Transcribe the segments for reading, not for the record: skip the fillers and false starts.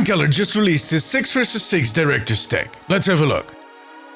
Aaron Keller just released his 6 vs 6 director's take. Let's have a look.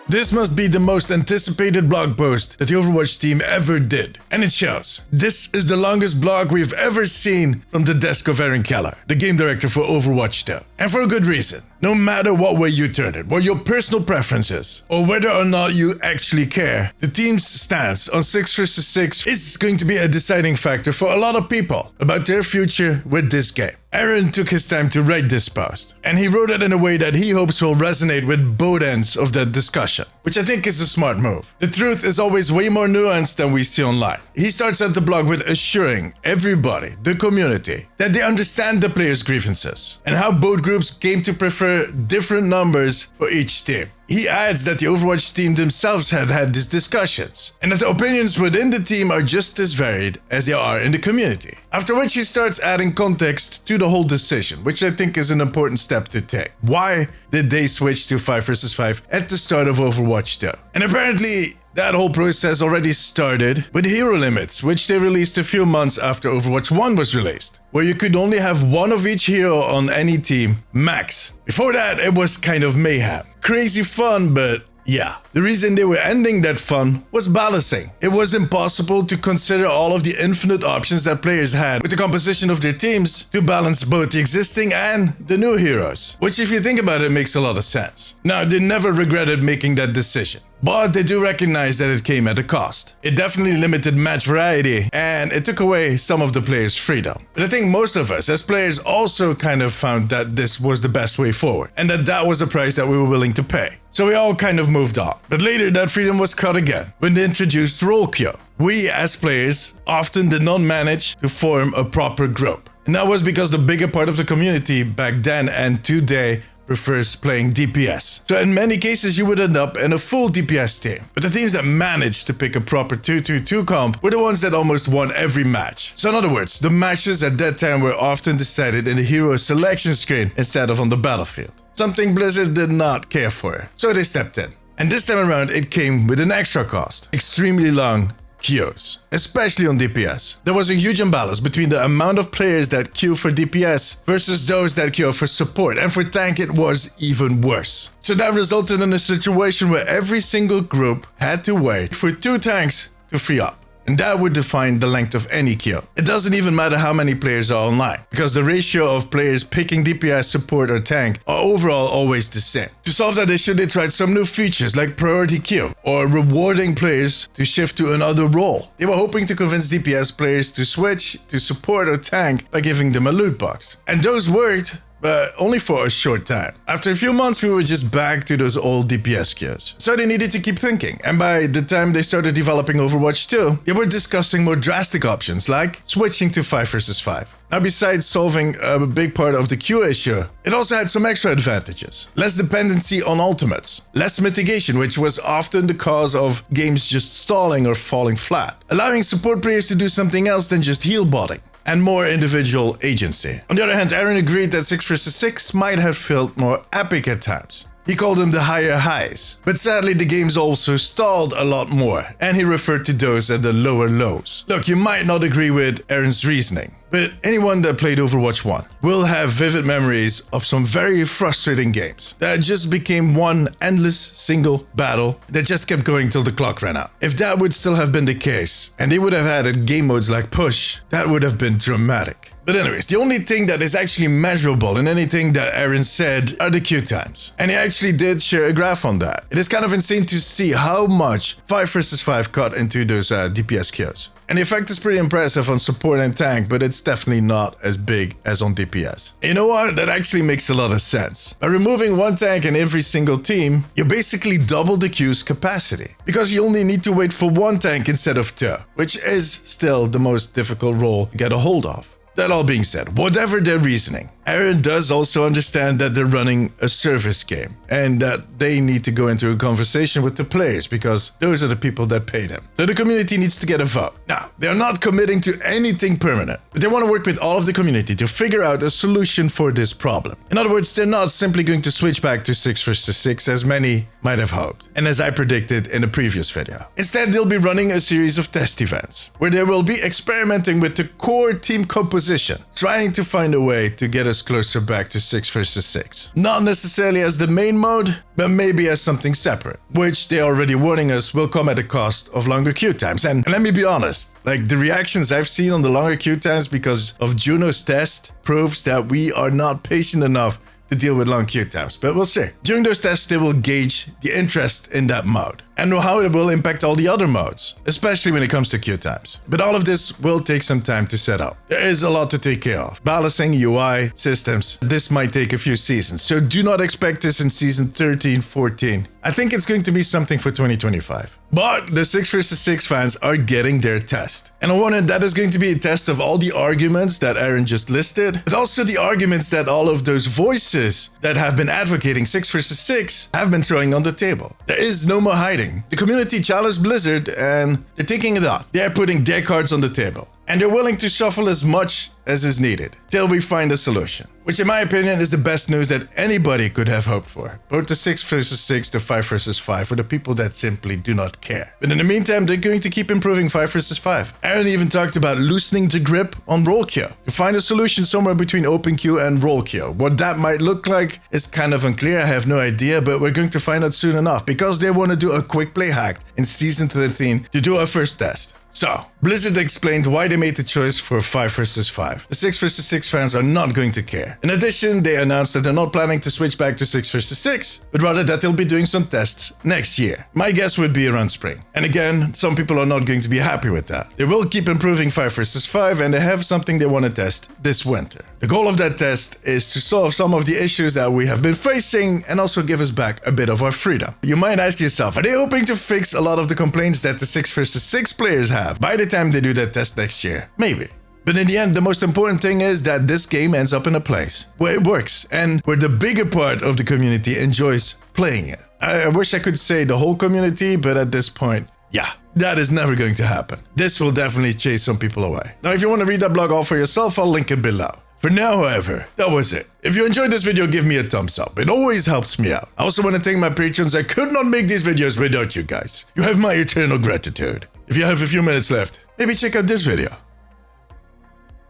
This must be the most anticipated blog post that the Overwatch team ever did. And it shows. This is the longest blog we've ever seen from the desk of Aaron Keller, the game director for Overwatch 2. And for a good reason. No matter what way you turn it, what your personal preference is, or whether or not you actually care, the team's stance on 6 vs 6 is going to be a deciding factor for a lot of people about their future with this game. Aaron took his time to write this post, and he wrote it in a way that he hopes will resonate with both ends of that discussion, which I think is a smart move. The truth is always way more nuanced than we see online. He starts out the blog with assuring everybody, the community, that they understand the players' grievances, and how both groups came to prefer different numbers for each team. He adds that the Overwatch team themselves had these discussions, and that the opinions within the team are just as varied as they are in the community. After which he starts adding context to the whole decision, which I think is an important step to take. Why did they switch to 5 vs 5 at the start of Overwatch 2? And apparently, that whole process already started with hero limits, which they released a few months after Overwatch 1 was released, where you could only have one of each hero on any team, max. Before that, it was kind of mayhem. Crazy fun, but yeah. The reason they were ending that fun was balancing. It was impossible to consider all of the infinite options that players had with the composition of their teams to balance both the existing and the new heroes. Which, if you think about it, makes a lot of sense. Now, they never regretted making that decision. But they do recognize that it came at a cost. It definitely limited match variety, and it took away some of the players' freedom. But I think most of us as players also kind of found that this was the best way forward, and that was the price that we were willing to pay. So we all kind of moved on. But later that freedom was cut again, when they introduced role queue. We as players often did not manage to form a proper group. And that was because the bigger part of the community back then and today prefers playing DPS. So in many cases you would end up in a full DPS team. But the teams that managed to pick a proper 2-2-2 comp were the ones that almost won every match. So in other words, the matches at that time were often decided in the hero selection screen instead of on the battlefield. Something Blizzard did not care for, so they stepped in. And this time around it came with an extra cost. Extremely long queues, especially on DPS. There was a huge imbalance between the amount of players that queue for DPS versus those that queue for support, and for tank it was even worse. So that resulted in a situation where every single group had to wait for 2 tanks to free up. And that would define the length of any queue. It doesn't even matter how many players are online, because the ratio of players picking DPS, support or tank are overall always the same. To solve that issue, they tried some new features like priority queue, or rewarding players to shift to another role. They were hoping to convince DPS players to switch to support or tank by giving them a loot box. And those worked, but only for a short time. After a few months, we were just back to those old DPS queues. So they needed to keep thinking, and by the time they started developing Overwatch 2, they were discussing more drastic options like switching to 5 vs 5. Now, besides solving a big part of the queue issue, it also had some extra advantages. Less dependency on ultimates, less mitigation, which was often the cause of games just stalling or falling flat, allowing support players to do something else than just heal botting, and more individual agency. On the other hand, Aaron agreed that 6 vs 6 might have felt more epic at times. He called them the higher highs. But sadly, the games also stalled a lot more, and he referred to those as the lower lows. Look, you might not agree with Aaron's reasoning, but anyone that played Overwatch 1 will have vivid memories of some very frustrating games that just became one endless single battle that just kept going till the clock ran out. If that would still have been the case, and they would have added game modes like push, that would have been dramatic. But anyways, the only thing that is actually measurable in anything that Aaron said are the queue times. And he actually did share a graph on that. It is kind of insane to see how much 5 vs 5 cut into those DPS queues. And the effect is pretty impressive on support and tank, but it's definitely not as big as on DPS. You know what? That actually makes a lot of sense. By removing one tank in every single team, you basically double the queue's capacity, because you only need to wait for one tank instead of 2, which is still the most difficult role to get a hold of. That all being said, whatever their reasoning, Aaron does also understand that they're running a service game and that they need to go into a conversation with the players because those are the people that pay them. So the community needs to get a vote. Now, they're not committing to anything permanent, but they want to work with all of the community to figure out a solution for this problem. In other words, they're not simply going to switch back to 6 vs 6 as many might have hoped, and as I predicted in a previous video. Instead, they'll be running a series of test events where they will be experimenting with the core team composition, trying to find a way to get a us closer back to 6 versus 6. Not necessarily as the main mode, but maybe as something separate, which they're already warning us will come at the cost of longer queue times. And let me be honest, like the reactions I've seen on the longer queue times because of Juno's test proves that we are not patient enough to deal with long queue times, but we'll see. During those tests, they will gauge the interest in that mode and know how it will impact all the other modes, especially when it comes to queue times. But all of this will take some time to set up. There is a lot to take care of. Balancing, UI, systems, this might take a few seasons, so do not expect this in season 13, 14. I think it's going to be something for 2025. But the 6 versus 6 fans are getting their test. And on one end, that is going to be a test of all the arguments that Aaron just listed, but also the arguments that all of those voices that have been advocating 6 versus 6 have been throwing on the table. There is no more hiding. The community challenged Blizzard and they're taking it on. They're putting their cards on the table. And they're willing to shuffle as much as is needed till we find a solution, which in my opinion is the best news that anybody could have hoped for. Both the 6 versus 6 to 5 versus 5 for the people that simply do not care. But in the meantime, they're going to keep improving 5 versus 5. Aaron even talked about loosening the grip on roll queue to find a solution somewhere between open queue and roll queue. What that might look like is kind of unclear, I have no idea, but we're going to find out soon enough because they want to do a quick play hack in season 13 to do our first test. So, Blizzard explained why they made the choice for 5 versus 5. The 6 versus 6 fans are not going to care. In addition, they announced that they're not planning to switch back to 6 versus 6, but rather that they'll be doing some tests next year. My guess would be around spring. And again, some people are not going to be happy with that. They will keep improving 5 versus 5 and they have something they want to test this winter. The goal of that test is to solve some of the issues that we have been facing and also give us back a bit of our freedom. You might ask yourself, are they hoping to fix a lot of the complaints that the 6 versus 6 players have by the time they do that test next year? Maybe. But in the end, the most important thing is that this game ends up in a place where it works and where the bigger part of the community enjoys playing it. I wish I could say the whole community, but at this point, yeah, that is never going to happen. This will definitely chase some people away. Now, if you want to read that blog all for yourself, I'll link it below. For now, however, that was it. If you enjoyed this video, give me a thumbs up. It always helps me out. I also want to thank my patrons. I could not make these videos without you guys. You have my eternal gratitude. If you have a few minutes left, maybe check out this video.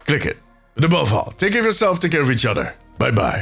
Click it. But above all, take care of yourself, take care of each other. Bye-bye.